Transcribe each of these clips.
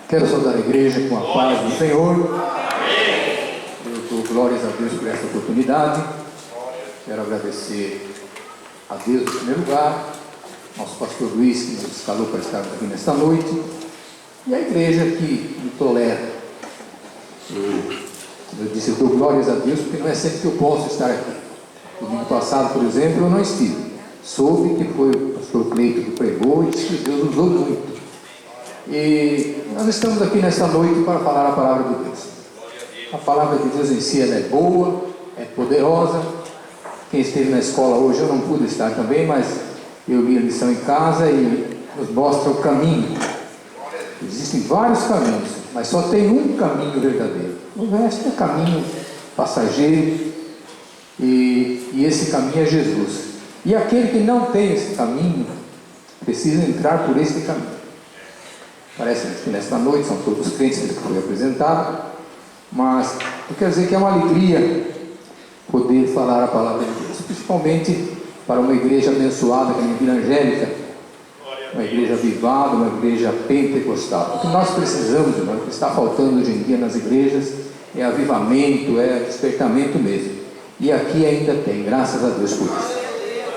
Quero saudar a igreja com a paz do Senhor. Eu dou glórias a Deus por essa oportunidade. Quero agradecer a Deus em primeiro lugar, nosso pastor Luiz, que nos escalou para estarmos aqui nesta noite, e a igreja que me tolera. Eu disse, eu dou glórias a Deus porque não é sempre que eu posso estar aqui. No domingo passado, por exemplo, eu não estive. Soube que foi o pastor Cleito que pregou e disse que Deus usou muito. E nós estamos aqui nesta noite para falar a palavra de Deus. A palavra de Deus em si ela é boa, é poderosa. Quem esteve na escola hoje, eu não pude estar também, mas eu li a lição em casa e nos mostra o caminho. Existem vários caminhos, mas só tem um caminho verdadeiro. O resto é caminho passageiro, e esse caminho é Jesus. E aquele que não tem esse caminho precisa entrar por esse caminho. Parece que nesta noite são todos os crentes que foi apresentado, mas eu quero dizer que é uma alegria poder falar a palavra de Deus, principalmente para uma igreja abençoada, que é a Vila Angélica, uma igreja avivada, uma igreja pentecostal. O que nós precisamos, irmão, o que está faltando hoje em dia nas igrejas é avivamento, é despertamento mesmo. E aqui ainda tem, graças a Deus por isso.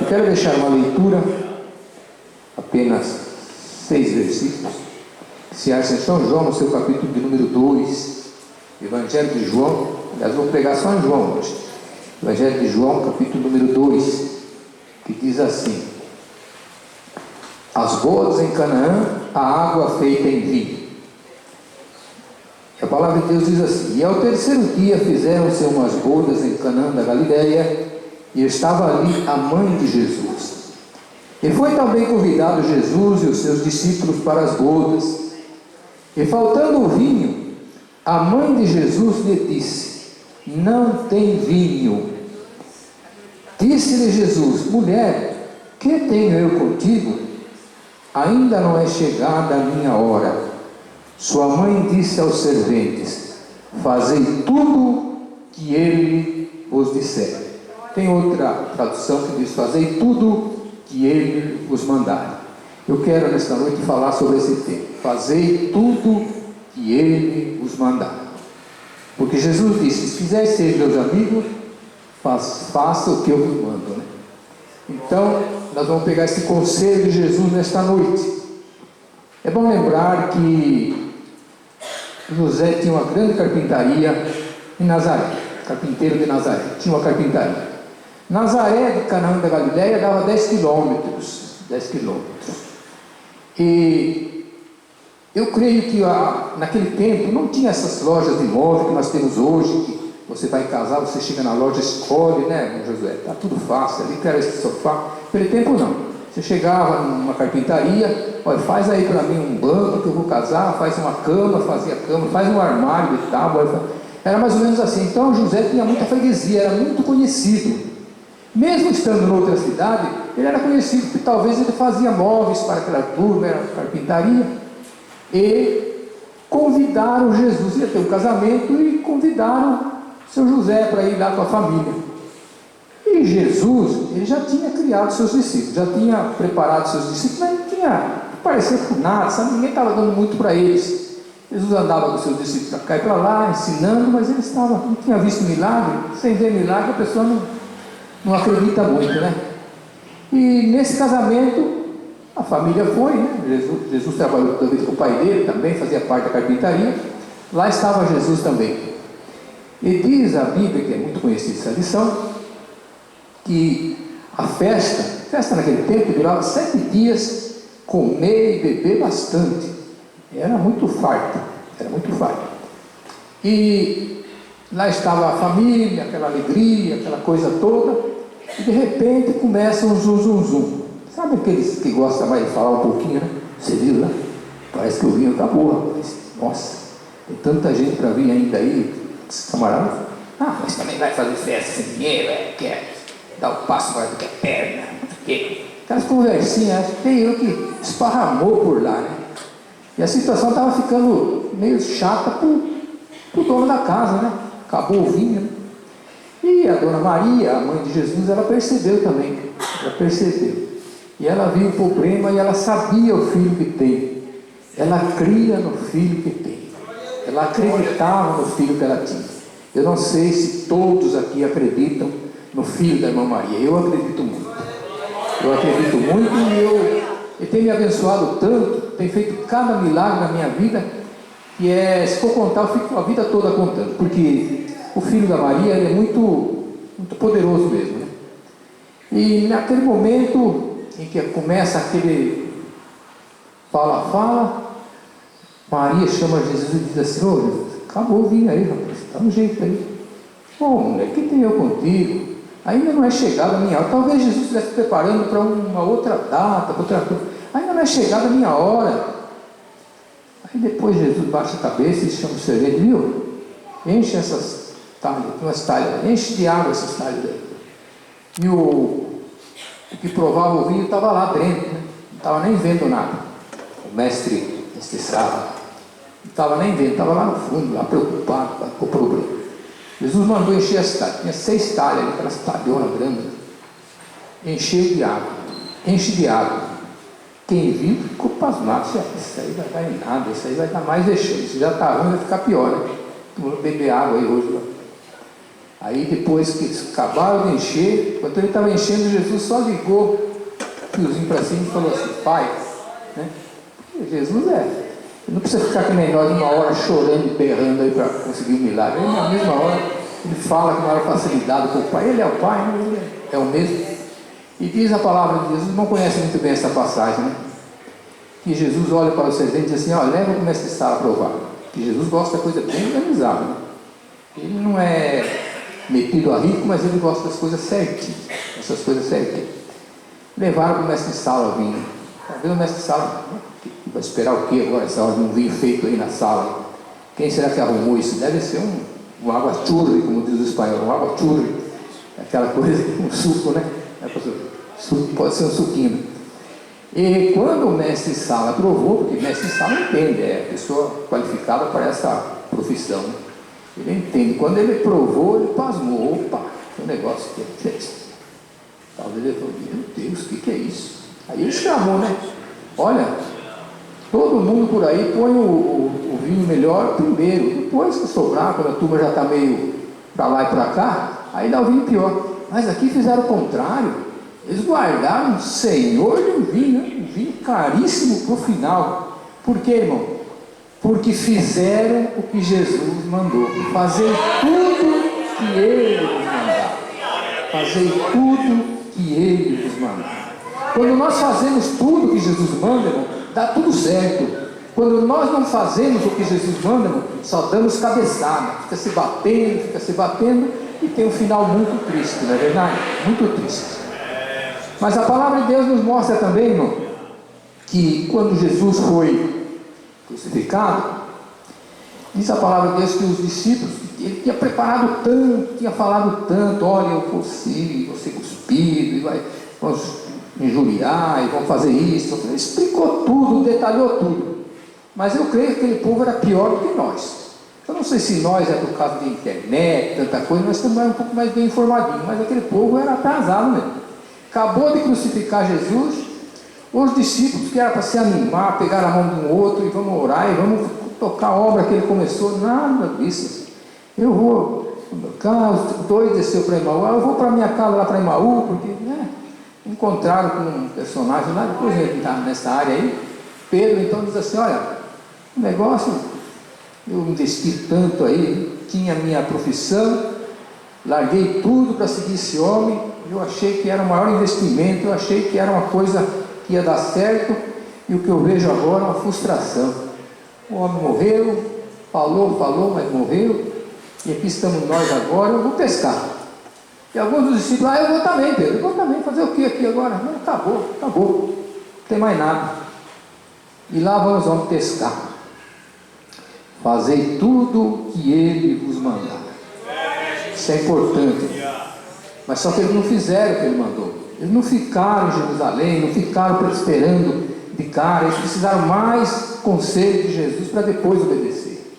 Eu quero deixar uma leitura, apenas 6 versículos. Se acha em São João, no seu capítulo de número 2, Evangelho de João, aliás, vou pregar só em João hoje. Evangelho de João, capítulo número 2, que diz assim: as bodas em Canaã, a água feita em vinho. E a palavra de Deus diz assim: e ao terceiro dia fizeram-se umas bodas em Canaã da Galileia, e estava ali a mãe de Jesus. E foi também convidado Jesus e os seus discípulos para as bodas. E faltando o vinho, a mãe de Jesus lhe disse: não tem vinho. Disse-lhe Jesus: mulher, que tenho eu contigo? Ainda não é chegada a minha hora. Sua mãe disse aos serventes: fazei tudo que ele vos disser. Tem outra tradução que diz: fazei tudo que ele vos mandar. Eu quero nesta noite falar sobre esse tema: fazei tudo que ele vos mandar. Porque Jesus disse: se quiser ser meus amigos, faça o que eu vos mando, né? Então, nós vamos pegar esse conselho de Jesus nesta noite. É bom lembrar que José tinha uma grande carpintaria em Nazaré, carpinteiro de Nazaré, tinha uma carpintaria. Nazaré de Canaã da Galileia dava 10 quilômetros. E eu creio que naquele tempo não tinha essas lojas de imóvel que nós temos hoje, que você vai casar, você chega na loja, escolhe, né, Josué? Está tudo fácil, ali quero esse sofá. Naquele tempo não. Você chegava numa carpintaria: olha, faz aí para mim um banco que eu vou casar, faz uma cama, fazia cama, faz um armário de tábua. Era mais ou menos assim. Então José tinha muita freguesia, era muito conhecido. Mesmo estando em outra cidade, ele era conhecido, porque talvez ele fazia móveis para aquela turma, era carpintaria. E convidaram Jesus, ia ter um casamento, e convidaram seu José para ir lá com a família. E Jesus, ele já tinha criado seus discípulos, já tinha preparado seus discípulos, mas não tinha parecido com nada, sabe? Ninguém estava dando muito para eles. Jesus andava com seus discípulos para cá e para lá, ensinando, mas ele não tinha visto milagre. Sem ver milagre, a pessoa não acredita muito, né? E nesse casamento, a família foi, né? Jesus trabalhou talvez com o pai dele também, fazia parte da carpintaria. Lá estava Jesus também. E diz a Bíblia, que é muito conhecida essa lição, que a festa naquele tempo durava 7 dias, comer e beber bastante. Era muito farta. E lá estava a família, aquela alegria, aquela coisa toda. E de repente começa um zum. Sabe aqueles que gostam mais de falar um pouquinho, né? Você viu lá? Parece que o vinho acabou, rapaz. Nossa, tem tanta gente para vir ainda aí. Esse camarada: mas também vai fazer festa sem dinheiro, quer dar o passo maior do que a perna. Aquelas conversinhas, acho que tem eu que esparramou por lá, né? E a situação estava ficando meio chata para o dono da casa, né? Acabou o vinho, né? E a dona Maria, a mãe de Jesus, ela percebeu também. E ela viu o problema e ela sabia o filho que tem. Ela cria no filho que tem. Ela acreditava no filho que ela tinha. Eu não sei se todos aqui acreditam no filho da irmã Maria. Eu acredito muito. Eu acredito muito e ele tem me abençoado tanto, tem feito cada milagre na minha vida, que se for contar, eu fico a vida toda contando, porque o filho da Maria ele é muito, muito poderoso mesmo, né? E naquele momento em que começa aquele fala, Maria chama Jesus e diz assim: ô Jesus, acabou o vinho aí, rapaz, dá um jeito aí. Ô mulher, que tem eu contigo? Ainda não é chegada a minha hora. Talvez Jesus estivesse preparando para uma outra data, para outra coisa. Ainda não é chegada a minha hora. Aí depois Jesus baixa a cabeça e chama o servente: viu? Enche essas talhas, enche de água essas talhas aí. E o que provava o vinho estava lá dentro, né? Não estava nem vendo nada. O mestre Sala não estava nem vendo, estava lá no fundo, lá preocupado com o problema. Jesus mandou encher as talhas, tinha 6 talhas, aquelas talhonas grandes, encheu de água, enche de água. Quem viu ficou pasmado: isso aí vai dar em nada, isso aí vai dar mais vexame, isso já está ruim, vai ficar pior, né? Vamos beber água aí hoje. Aí depois que acabaram de encher, quando ele estava enchendo, Jesus só ligou o fiozinho para cima e falou assim: pai, né? Porque Jesus não precisa ficar que nem nós uma hora chorando e berrando aí para conseguir um milagre. Ele, na mesma hora, ele fala com maior facilidade com o Pai. Ele é o Pai, né? Ele é o mesmo. E diz a palavra de Jesus, não conhece muito bem essa passagem, né? Que Jesus olha para o servente e diz assim: ó, leva o mestre Sala a provar. Que Jesus gosta da coisa bem organizada, né? Ele não é metido a rico, mas ele gosta das coisas certinhas. Essas coisas certinhas. Levaram para o mestre Sala o vinho. Talvez o mestre Sala vai esperar o que agora, essa hora de um vinho feito aí na sala? Quem será que arrumou isso? Deve ser um água churri, como diz o espanhol, um água churri, aquela coisa, um suco, né? Pode ser um suquinho. E quando o mestre Sala provou, porque o mestre Sala entende, é a pessoa qualificada para essa profissão, né? Ele entende. Quando ele provou, ele pasmou: opa, que negócio que é esse? Talvez ele falou: meu Deus, o que é isso? Aí ele chamou, né? Olha, todo mundo por aí põe o vinho melhor primeiro, depois que sobrar, quando a turma já está meio para lá e para cá, aí dá o vinho pior. Mas aqui fizeram o contrário, eles guardaram o Senhor de um vinho, né? Um vinho caríssimo para o final. Por quê, irmão? Porque fizeram o que Jesus mandou: fazer tudo que Ele vos mandar. Fazer tudo que Ele vos mandar. Quando nós fazemos tudo que Jesus manda, irmão, dá tudo certo. Quando nós não fazemos o que Jesus manda, irmão, só damos cabeçada, fica se batendo e tem um final muito triste, não é verdade? Muito triste. Mas a palavra de Deus nos mostra também, irmão, que quando Jesus foi crucificado, diz a palavra de Deus que os discípulos, ele tinha preparado tanto, tinha falado tanto: olha, eu vou ser cuspido, e vamos injuriar, e vão fazer isso. Ele explicou tudo, detalhou tudo. Mas eu creio que aquele povo era pior do que nós. Eu não sei se nós é por causa de internet, tanta coisa, nós estamos um pouco mais bem informadinhos, mas aquele povo era atrasado mesmo. Acabou de crucificar Jesus, os discípulos que era para se animar, pegar a mão de um outro e vamos orar e vamos tocar a obra que ele começou, nada disso. Eu vou para meu casa, os 2 desceu para Emaú, eu vou para minha casa lá para Emaú, porque, né? Encontraram com um personagem lá, depois ele está nessa área aí. Pedro então diz assim: olha, o negócio, eu investi tanto aí, tinha minha profissão, larguei tudo para seguir esse homem, eu achei que era o maior investimento, eu achei que era uma coisa que ia dar certo, e o que eu vejo agora é uma frustração. O homem morreu, falou, mas morreu, e aqui estamos nós agora, eu vou pescar. E alguns dos discípulos: eu vou também, Pedro, eu vou também, fazer o que aqui agora? Não, acabou, não tem mais nada. E lá vamos pescar. Fazei tudo que Ele vos mandar. Isso é importante. Mas só que eles não fizeram o que Ele mandou. Eles não ficaram em Jerusalém, não ficaram esperando de cara, eles precisaram mais conselho de Jesus para depois obedecer.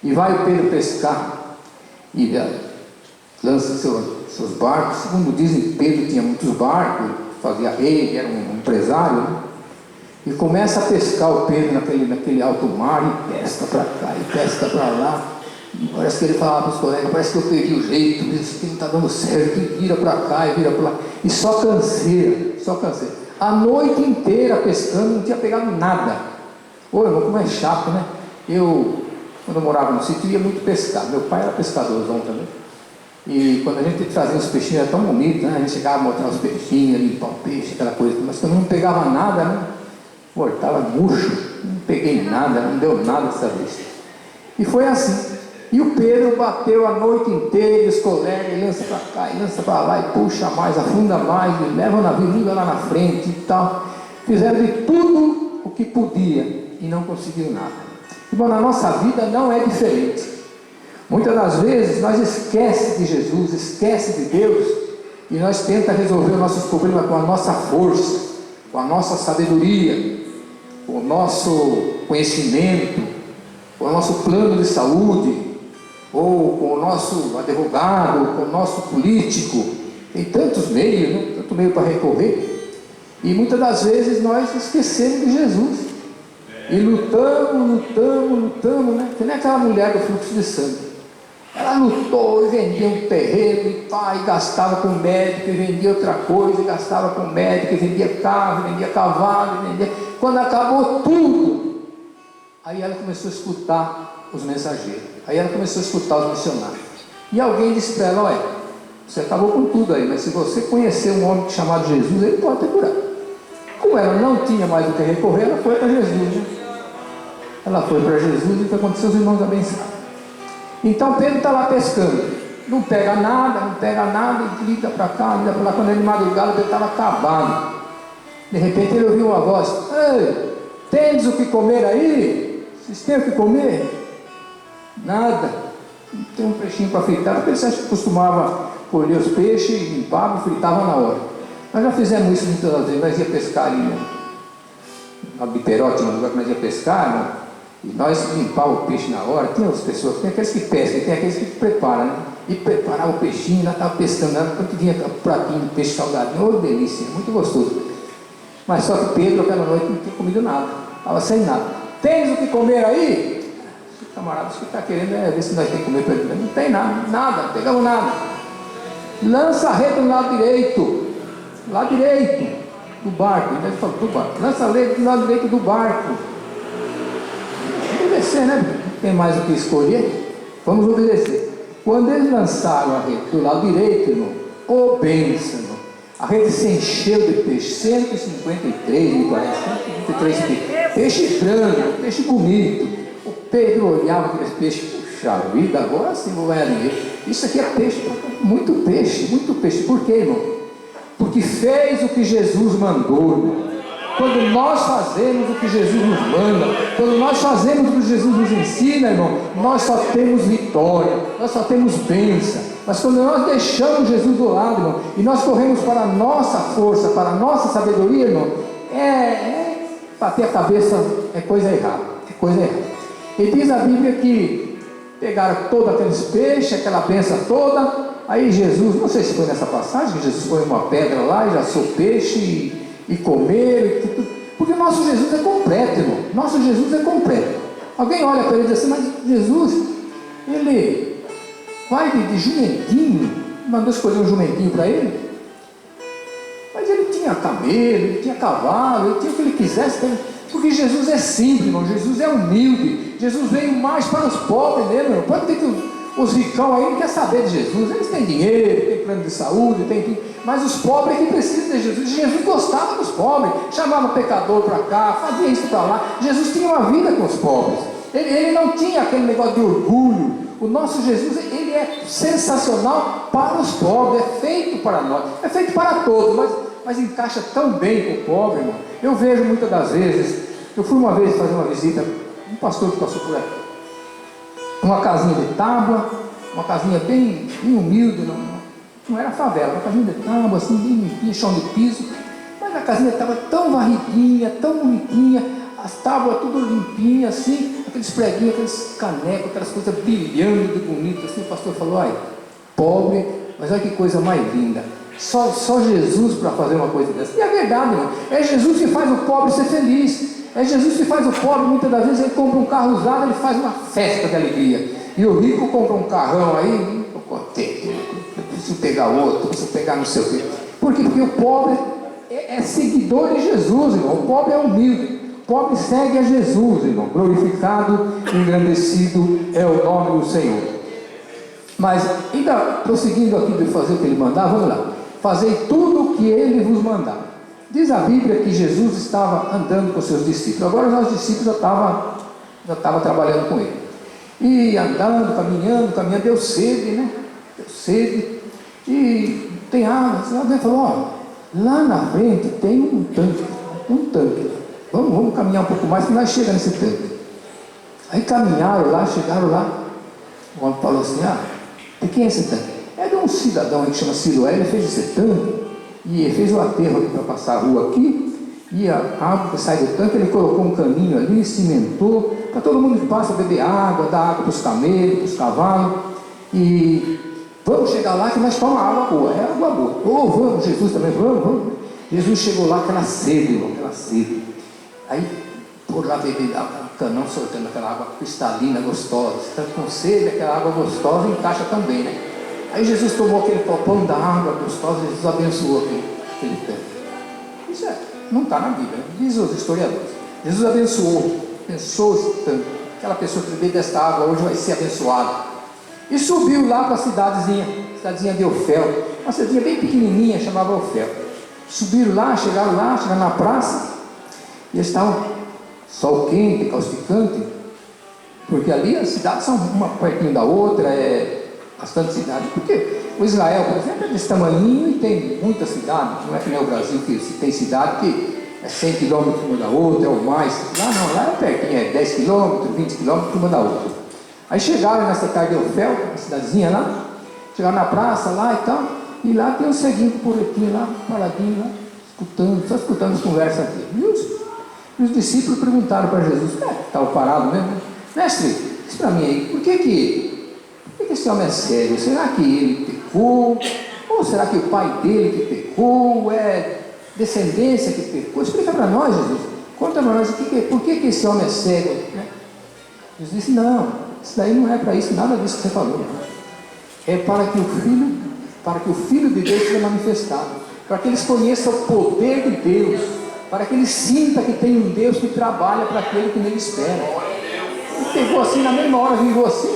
E vai o Pedro pescar, e lança seus barcos. Segundo dizem, Pedro tinha muitos barcos, fazia rede, era um empresário, né? E começa a pescar o Pedro naquele alto mar, e pesca para cá, e pesca para lá. E parece que ele falava para os colegas, parece que eu perdi o jeito, isso que não está dando certo, e vira para cá, e vira para lá. E só canseira, só canseira. A noite inteira pescando, não tinha pegado nada. Ô irmão, como é chato, né? Quando eu morava no sítio, ia muito pescar. Meu pai era pescadorzão também. E quando a gente trazia os peixinhos, era tão bonito, né? A gente chegava a mostrar os peixinhos, limpar o peixe, aquela coisa. Mas quando não pegava nada, né? Pô, estava murcho, não peguei nada, não deu nada dessa vez. E foi assim. E o Pedro bateu a noite inteira, e os colegas, e lança para cá, e lança para lá, e puxa mais, afunda mais, e leva o navio, liga lá na frente e tal. Fizeram de tudo o que podia e não conseguiram nada. Irmão, na nossa vida não é diferente. Muitas das vezes nós esquecemos de Jesus, esquecemos de Deus, e nós tentamos resolver os nossos problemas com a nossa força, com a nossa sabedoria, com o nosso conhecimento, com o nosso plano de saúde, ou com o nosso advogado, com o nosso político. Tem tantos meios, né? Tanto meio para recorrer, e muitas das vezes nós esquecemos de Jesus, e lutamos, né? Que nem aquela mulher do fluxo de sangue. Ela lutou e vendia um terreno, e gastava com médico, e vendia outra coisa, e gastava com médico, e vendia carro, e vendia cavalo, e vendia... Quando acabou tudo, aí ela começou a escutar os mensageiros, aí ela começou a escutar os missionários, e alguém disse para ela: olha, você acabou com tudo aí, mas se você conhecer um homem chamado Jesus, ele pode te curar. Como ela não tinha mais o que recorrer, ela foi para Jesus, né? Ela foi para Jesus, e o que aconteceu? Os irmãos abençoaram. Então Pedro está lá pescando, não pega nada, e grita para cá, grita para lá. Quando ele de madrugada, ele estava acabado. De repente ele ouviu uma voz: ei, tendes o que comer aí? Vocês têm o que comer? Nada. Não tem um peixinho para fritar, porque eles costumavam colher os peixes, limpavam e fritavam na hora. Nós já fizemos isso muitas vezes. Nós ia pescar ali na Biterote, no lugar que nós ia pescar, né? E nós limpávamos o peixe na hora. Tem as pessoas, tem aqueles que pescam, tem aqueles que preparam, né? E preparava o peixinho, nós estávamos pescando, quando vinha o pratinho de peixe salgadinho, oh delícia, muito gostoso. Mas só que Pedro aquela noite não tinha comido nada, estava sem nada. Tens o que comer aí? Esse camarada, acho que está querendo ver se nós temos que comer para ele. Não tem nada, não pegamos nada. Lança a rede do lado direito do barco. Ele falou do barco. Lança a rede do lado direito do barco. Obedecer, né? Não tem mais o que escolher. Vamos obedecer. Quando eles lançaram a rede do lado direito, irmão, ô bênção, irmão, a rede se encheu de peixe. 153, me parece, 153 peixes. Peixe grande, peixe bonito. O Pedro olhava aqueles peixes, puxa vida, agora sim vou ganhar dinheiro. Isso aqui é peixe, muito peixe, muito peixe. Por quê, irmão? Porque fez o que Jesus mandou, irmão. Quando nós fazemos o que Jesus nos manda, quando nós fazemos o que Jesus nos ensina, irmão, nós só temos vitória, nós só temos bênção. Mas quando nós deixamos Jesus do lado, irmão, e nós corremos para a nossa força, para a nossa sabedoria, irmão, bater a cabeça é coisa errada, E diz a Bíblia que pegaram todos aqueles peixes, aquela bênção toda. Aí Jesus, não sei se foi nessa passagem, que Jesus põe uma pedra lá e já assou peixe e comer, porque o nosso Jesus é completo, irmão. Nosso Jesus é completo. Alguém olha para ele e diz assim: mas Jesus, ele vai de jumentinho, mandou escolher um jumentinho para ele, mas ele tinha camelo, ele tinha cavalo, ele tinha o que ele quisesse, porque Jesus é simples, irmão. Jesus é humilde. Jesus veio mais para os pobres mesmo, irmão. Pode ter que os ricão aí não querem saber de Jesus. Eles têm dinheiro, têm plano de saúde, tem tudo. Mas os pobres é que precisam de Jesus. Jesus gostava dos pobres, chamava pecador para cá, fazia isso para lá. Jesus tinha uma vida com os pobres. Ele não tinha aquele negócio de orgulho. O nosso Jesus, ele é sensacional para os pobres, é feito para nós, é feito para todos, mas encaixa tão bem com o pobre, irmão. Eu vejo muitas das vezes, eu fui uma vez fazer uma visita, um pastor que passou por aqui, uma casinha de tábua, uma casinha bem humilde, não era favela, uma casinha de tábua, assim, bem limpinha, chão de piso, mas a casinha estava tão varridinha, tão bonitinha, as tábuas tudo limpinhas, assim, aqueles preguinhos, aqueles canecos, aquelas coisas brilhando de bonito, assim. O pastor falou: ai, pobre, mas olha que coisa mais linda, Só Jesus para fazer uma coisa dessa. E é verdade, irmão. É Jesus que faz o pobre ser feliz. É Jesus que faz o pobre, muitas das vezes ele compra um carro usado, ele faz uma festa de alegria. E o rico compra um carrão aí, estou contente, eu preciso pegar outro, preciso pegar não sei o quê. Por quê? Porque o pobre é seguidor de Jesus, irmão. O pobre é humilde. O pobre segue a Jesus, irmão. Glorificado, engrandecido é o nome do Senhor. Mas, ainda prosseguindo aqui de fazer o que ele mandava, vamos lá. Fazei tudo o que ele vos mandar. Diz a Bíblia que Jesus estava andando com seus discípulos. Agora os discípulos já estavam trabalhando com ele. E andando, caminhando, deu sede, né? Deu sede. E tem água. Alguém falou, ó, lá na frente tem um tanque. Vamos caminhar um pouco mais, que nós chegamos nesse tanque. Aí caminharam lá, chegaram lá. O homem falou assim, de quem é esse tanque? É de um cidadão aí que chama Siloé, ele fez esse tanque, e ele fez o aterro aqui para passar a rua aqui, e a água que sai do tanque, ele colocou um caninho ali, cimentou, para todo mundo que passa beber água, dar água para os camelos, para os cavalos, e vamos chegar lá que nós tomamos água boa, é água boa. Vamos, Jesus também, vamos. Jesus chegou lá, aquela sede, irmão, aquela sede. Aí, por lá beber canão, soltando aquela água cristalina, gostosa. Você está com sede, aquela água gostosa encaixa também, né? Aí Jesus tomou aquele copão da água gostosa, Jesus abençoou aquele tanque. Isso não está na Bíblia, diz os historiadores. Jesus abençoou esse tanque. Aquela pessoa que beber desta água hoje vai ser abençoada. E subiu lá para a cidadezinha de Ofel, uma cidadezinha bem pequenininha, chamava Ofel. Subiram lá, chegaram na praça, e eles estavam sol quente, causticante, porque ali as cidades são uma pertinho da outra, bastante cidade, porque o Israel, por exemplo, é desse tamanhinho e tem muitas cidades, não é que nem o Brasil, que tem cidade que é 100 quilômetros uma da outra, ou mais. Lá não, lá é pertinho, é 10 quilômetros, 20 quilômetros uma da outra. Aí chegaram nessa tarde de Ofel, uma cidadezinha lá, chegaram na praça lá e tal, e lá tem um ceguinho com porretinho lá, paradinho lá, só escutando as conversas aqui. E os discípulos perguntaram para Jesus, estava parado mesmo, mestre, diz para mim aí, por que esse homem é cego? Será que ele pecou? Ou será que o pai dele que pecou? É descendência que pecou? Explica para nós, Jesus. Conta para nós por que esse homem é cego, né? Jesus disse, não, isso daí não é para isso, nada disso que você falou. É para que o Filho de Deus seja manifestado, para que eles conheçam o poder de Deus, para que eles sintam que tem um Deus que trabalha para aquele que nele espera. Ele pegou assim, na mesma hora, virou assim,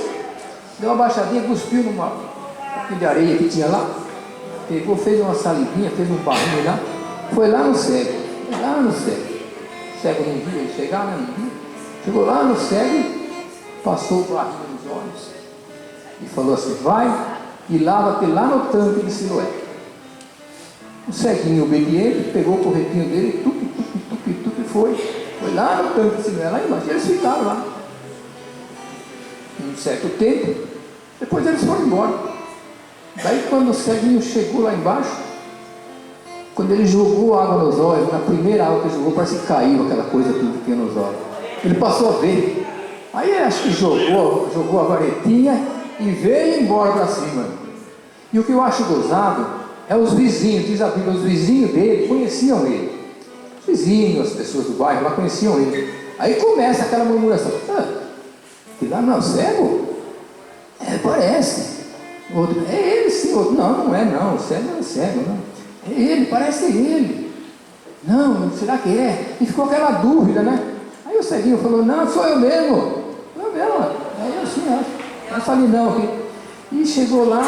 deu uma baixadinha, cuspiu numa pouquinho de areia que tinha lá, pegou, fez uma salidinha, fez um barrinho lá, foi lá no cego, o cego não via ele chegar, né? Não via. Chegou lá no cego, passou o barrinho nos olhos e falou assim, vai e lava-te lá no tanque de Siloé. O ceguinho obediente pegou o porretinho dele, tupi, foi lá no tanque de Siloé, lá embaixo, eles ficaram lá um certo tempo, depois eles foram embora. Daí quando o ceguinho chegou lá embaixo, quando ele jogou água nos olhos, na primeira água que ele jogou, parece que caiu aquela coisa tudo que tinha nos olhos. Ele passou a ver. Aí acho que jogou a varetinha e veio embora para cima. E o que eu acho gozado é os vizinhos, diz a Bíblia, os vizinhos dele conheciam ele. Os vizinhos, as pessoas do bairro lá conheciam ele. Aí começa aquela murmuração. Que lá não é o cego? Parece. Outro, é ele sim. Outro, não é não, o cego não é cego, não. É ele, parece ele. Não, será que é? E ficou aquela dúvida, né? Aí o ceguinho falou, não, sou eu mesmo. Aí eu sim acho. Aí eu falei, não. E chegou lá,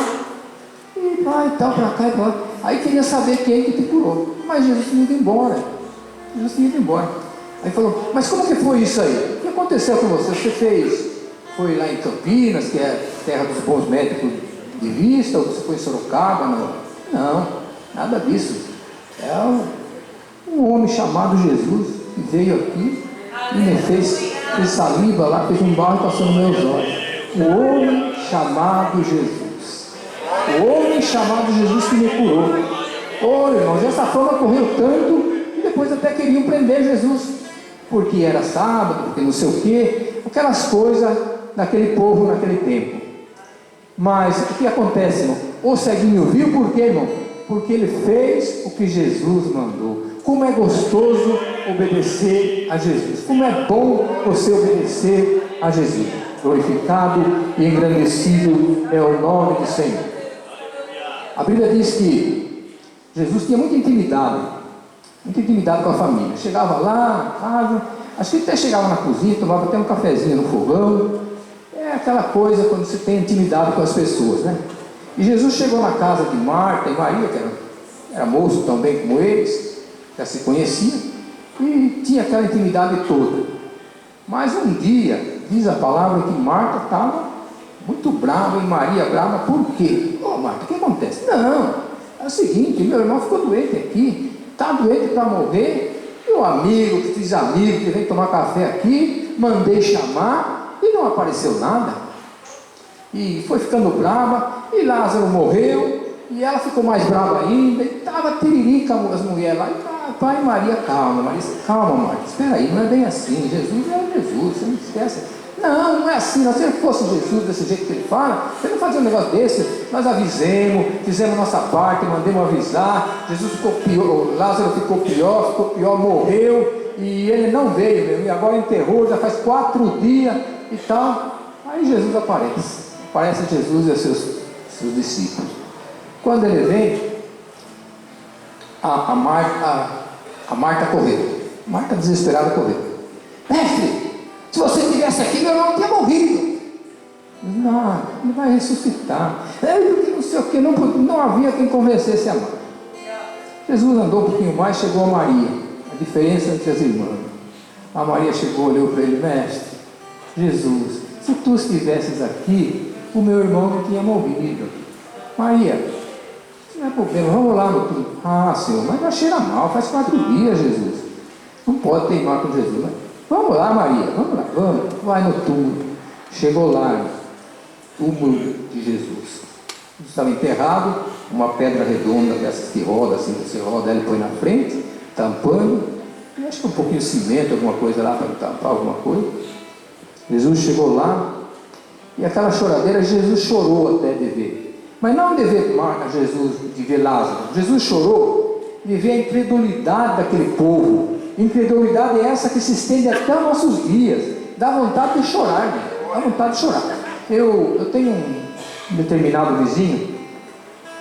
e vai, tal, para cá e para lá. Aí queria saber quem que te curou. Mas Jesus tinha ido embora. Aí falou, mas como que foi isso aí? O que aconteceu com você? Foi lá em Campinas, que é terra dos bons médicos de vista, ou você foi em Sorocaba? Não, nada disso. É um homem chamado Jesus, que veio aqui e me fez saliva lá, fez um barro e passou nos meus olhos. O homem chamado Jesus. O homem chamado Jesus que me curou. Irmãos, essa fama correu tanto e depois até queriam prender Jesus, porque era sábado, porque não sei o quê, aquelas coisas daquele povo naquele tempo. Mas o que acontece, irmão? O ceguinho viu por quê, irmão? porque ele fez o que Jesus mandou. Como é gostoso obedecer a Jesus. Como é bom você obedecer a Jesus. Glorificado e engrandecido é o nome do Senhor. A Bíblia diz que Jesus tinha muita intimidade com a família. Chegava lá na casa, acho que até chegava na cozinha, tomava até um cafezinho no fogão. É aquela coisa quando você tem intimidade com as pessoas, né? E Jesus chegou na casa de Marta e Maria, que era moço também como eles, já se conhecia, e tinha aquela intimidade toda. Mas um dia, diz a palavra que Marta estava muito brava e Maria brava. Por quê? Marta, o que acontece? Não, é o seguinte, meu irmão ficou doente aqui, está doente para morrer. Meu amigo, fiz amigo que vem tomar café aqui, mandei chamar e não apareceu nada. E foi ficando brava, e Lázaro morreu, e ela ficou mais brava ainda, e estava tiririca as mulheres lá. Pai, Maria, calma, Marta, espera aí, não é bem assim. Jesus é Jesus, você não esquece. Não é assim. Se ele fosse Jesus desse jeito que ele fala, ele não fazia um negócio desse. Nós avisemos, fizemos nossa parte, mandemos avisar. Jesus ficou pior, Lázaro ficou pior, morreu, e ele não veio, e agora enterrou, já faz 4 dias e tal. Aí Jesus aparece Jesus e os seus discípulos. Quando ele vem, a Marta correu. Marta desesperada correu. Mestre, se você estivesse aqui, meu irmão tinha morrido. Não, ele vai ressuscitar. Não sei o que, não havia quem convencesse a Marta. Jesus andou um pouquinho mais, chegou a Maria. A diferença entre as irmãs. A Maria chegou, olhou para ele: mestre, Jesus, se tu estivesses aqui, o meu irmão não tinha morrido. Maria, não é problema, vamos lá no túmulo. Senhor, mas já cheira mal, faz 4 dias, Jesus. Não pode teimar com Jesus, né? Vamos lá, Maria, vamos. Vai no túmulo. Chegou lá, túmulo de Jesus. Estava enterrado, uma pedra redonda dessas que roda, assim, você roda, ele põe na frente, tampando. E acho que um pouquinho de cimento, alguma coisa lá para tampar alguma coisa. Jesus chegou lá, e aquela choradeira, Jesus chorou até de ver. Mas não de ver Jesus, de ver Lázaro. Jesus chorou de ver a incredulidade daquele povo. Incredulidade é essa que se estende até os nossos dias. Dá vontade de chorar, né? Dá vontade de chorar. Eu tenho um determinado vizinho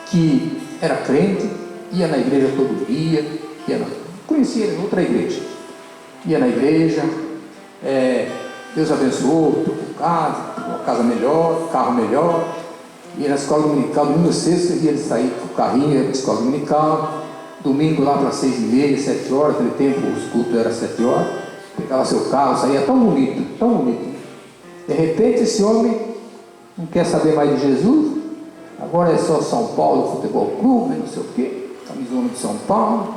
que era crente, ia na igreja todo dia, conhecia ele em outra igreja. Ia na igreja, Deus abençoou, trocou uma casa melhor, carro melhor. Ia na escola dominical, domingo sexto, ele saía com o carrinho, ia para a escola dominical. Domingo lá para 6h30, 7 horas, naquele tempo os cultos eram 7 horas. Pegava seu carro, saía tão bonito, tão bonito. De repente esse homem não quer saber mais de Jesus. Agora é só São Paulo Futebol Clube, não sei o quê, camisona de São Paulo.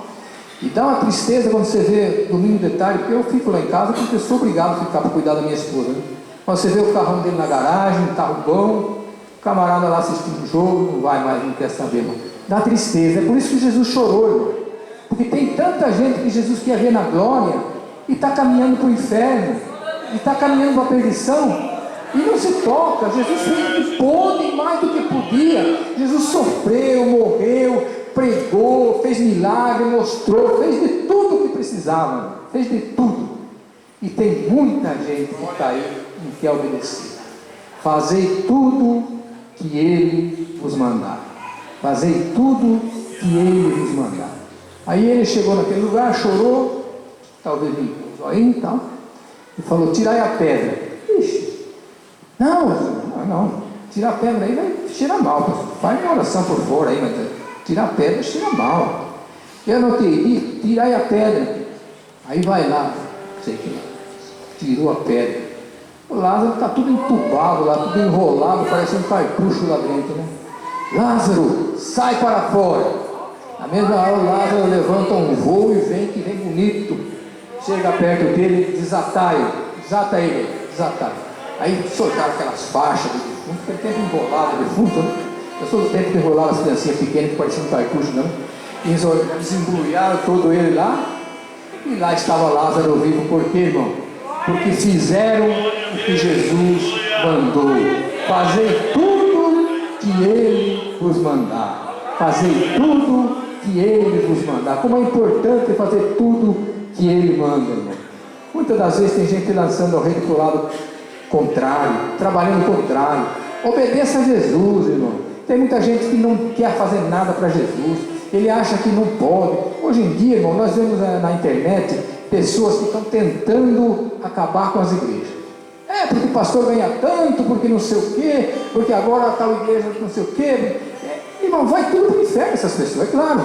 E dá uma tristeza quando você vê domingo de tarde, porque eu fico lá em casa porque eu sou obrigado a ficar para cuidar da minha esposa, né? Quando você vê o carrão dele na garagem, um carro bom, o camarada lá assistindo o jogo, não vai mais, não quer saber, não. Dá tristeza. É por isso que Jesus chorou, irmão. Porque tem tanta gente que Jesus quer ver na glória e está caminhando para o inferno, e está caminhando para a perdição, e não se toca. Jesus fez o que pôde, mais do que podia. Jesus sofreu, morreu, pregou, fez milagre, mostrou, fez de tudo o que precisava, fez de tudo. E tem muita gente que está aí e não quer obedecer. Fazei tudo que Ele vos mandar. Fazei tudo que Ele vos mandar. Aí ele chegou naquele lugar, chorou, talvez um zoinho e tal, e falou: tirai a pedra. Ixi, não, tirar a pedra aí vai cheirar mal. Faz uma oração por fora aí, mas tirar a pedra cheira mal. Eu anotei: tirai a pedra. Aí vai lá, sei que lá, tirou a pedra. O Lázaro está tudo entubado lá, tudo enrolado, parecendo um cartucho lá dentro, né? Lázaro, sai para fora. Na mesma hora o Lázaro levanta um voo e vem bonito. Chega perto dele, desata ele. Aí soltaram aquelas faixas do defunto, aquele tempo enrolado o defunto, né? Eu sou do tempo que enrolava as criancinhas pequenas que pareciam um cartucho, não? E desembrulharam todo ele lá, e lá estava Lázaro vivo. Por quê, irmão? Porque fizeram o que Jesus mandou. Fazei tudo que Ele vos mandar. Fazei tudo que Ele vos mandar. Como é importante fazer tudo que Ele manda, irmão. Muitas das vezes tem gente lançando o reino para o lado contrário, trabalhando contrário. Obedeça a Jesus, irmão. Tem muita gente que não quer fazer nada para Jesus. Ele acha que não pode. Hoje em dia, irmão, nós vemos na internet pessoas que estão tentando acabar com as igrejas. Porque o pastor ganha tanto, porque não sei o quê, porque agora tal igreja não sei o quê. Irmão, vai tudo para o inferno essas pessoas, é claro.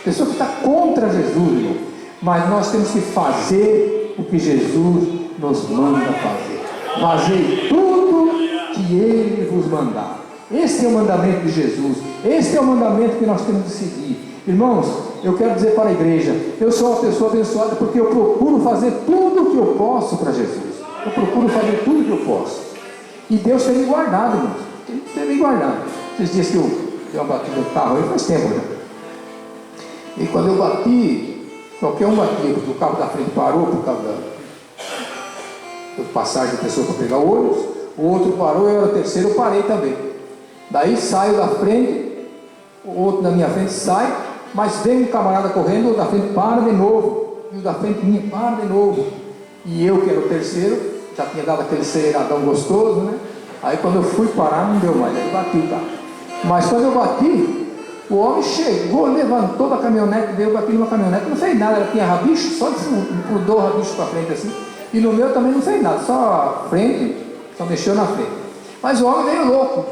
Pessoa que está contra Jesus, irmão. Mas nós temos que fazer o que Jesus nos manda fazer. Fazei tudo que Ele vos mandar. Esse é o mandamento de Jesus. Esse é o mandamento que nós temos de seguir. Irmãos, eu quero dizer para a igreja, eu sou uma pessoa abençoada porque eu procuro fazer tudo o que eu posso para Jesus. Eu procuro fazer tudo o que eu posso. E Deus tem me guardado, irmãos. Tem me guardado. Esses dias que eu dei uma batida no carro aí, faz tempo já. E quando eu bati, qualquer um batia, porque o carro da frente parou por causa da passagem da pessoa para pegar o ônibus, o outro parou, eu era o terceiro, eu parei também. Daí saio da frente, o outro na minha frente sai, mas vem um camarada correndo, o da frente para de novo, e o da frente minha para de novo. E eu, que era o terceiro, já tinha dado aquele aceleradão gostoso, né? Aí quando eu fui parar, não deu mais, aí bati o carro. Mas quando eu bati, o homem chegou, levantou da caminhonete dele, eu bati numa caminhonete, não fez nada, ela tinha rabicho, só mudou o rabicho para frente assim, e no meu também não fez nada, só a frente, só mexeu na frente. Mas o homem veio louco,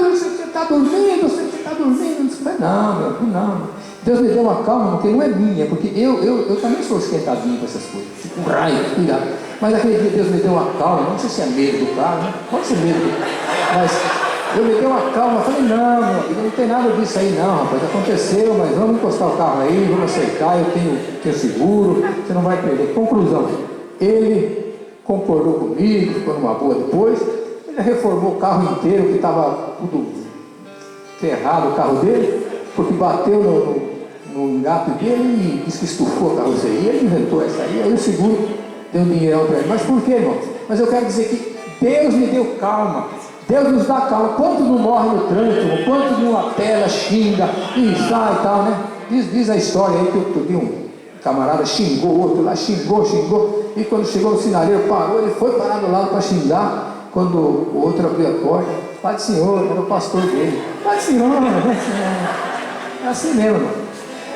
você está dormindo, você está dormindo, não. Deus me deu uma calma, porque não é minha, porque eu também sou esquentadinho com essas coisas, fico raio, cuidado. Mas aquele dia Deus me deu uma calma, não sei se é medo do carro, né? Pode ser medo do carro, mas eu me dei uma calma, falei, não, meu amigo, não tem nada disso aí não, rapaz, aconteceu, mas vamos encostar o carro aí, vamos aceitar, eu tenho seguro, você não vai perder. Conclusão, ele concordou comigo, ficou numa boa depois, ele reformou o carro inteiro, que estava tudo ferrado o carro dele, porque bateu no engate dele e disse que estufou a carroceria, ele inventou essa aí o seguro deu dinheiro para ele. Mas por quê, irmão? Mas eu quero dizer que Deus me deu calma. Deus nos dá calma. Quantos não morrem no trânsito? Quantos não apela, xinga e sai e tal, né? Diz a história aí que outro dia um camarada xingou o outro lá, xingou. E quando chegou no sinaleiro, parou, ele foi parar do lado para xingar. Quando o outro abriu a porta, Pai do Senhor, era o pastor dele. Pai do Senhor, é assim mesmo, irmão.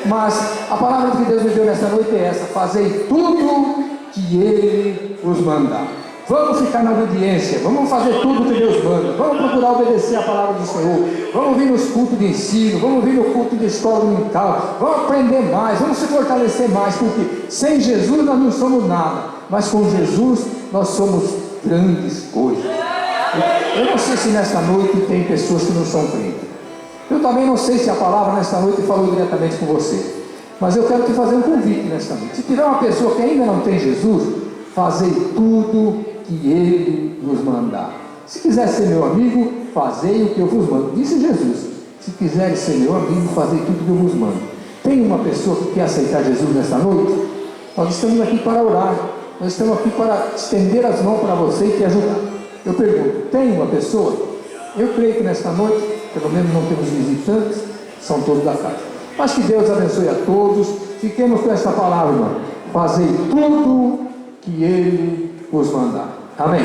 Mas a palavra que Deus me deu nessa noite é essa: fazei tudo que Ele vos mandar. Vamos ficar na obediência, vamos fazer tudo que Deus manda, vamos procurar obedecer a palavra do Senhor, vamos vir nos cultos de ensino, vamos vir no culto de escola dominical, vamos aprender mais, vamos se fortalecer mais, porque sem Jesus nós não somos nada, mas com Jesus nós somos grandes coisas. Eu não sei se nesta noite tem pessoas que não são crentes, eu também não sei se a palavra nesta noite falou diretamente com você, mas eu quero te fazer um convite nesta noite. Se tiver uma pessoa que ainda não tem Jesus, fazei tudo que Ele vos mandar. Se quiser ser meu amigo, fazei o que eu vos mando. Disse Jesus: se quiser ser meu amigo, fazei tudo que eu vos mando. Tem uma pessoa que quer aceitar Jesus nesta noite? Nós estamos aqui para orar, nós estamos aqui para estender as mãos para você e te ajudar. Eu pergunto, tem uma pessoa? Eu creio que nesta noite, pelo menos não temos visitantes, são todos da casa. Mas que Deus abençoe a todos. Fiquemos com esta palavra, irmão. Fazei tudo que Ele vos mandar. Amém.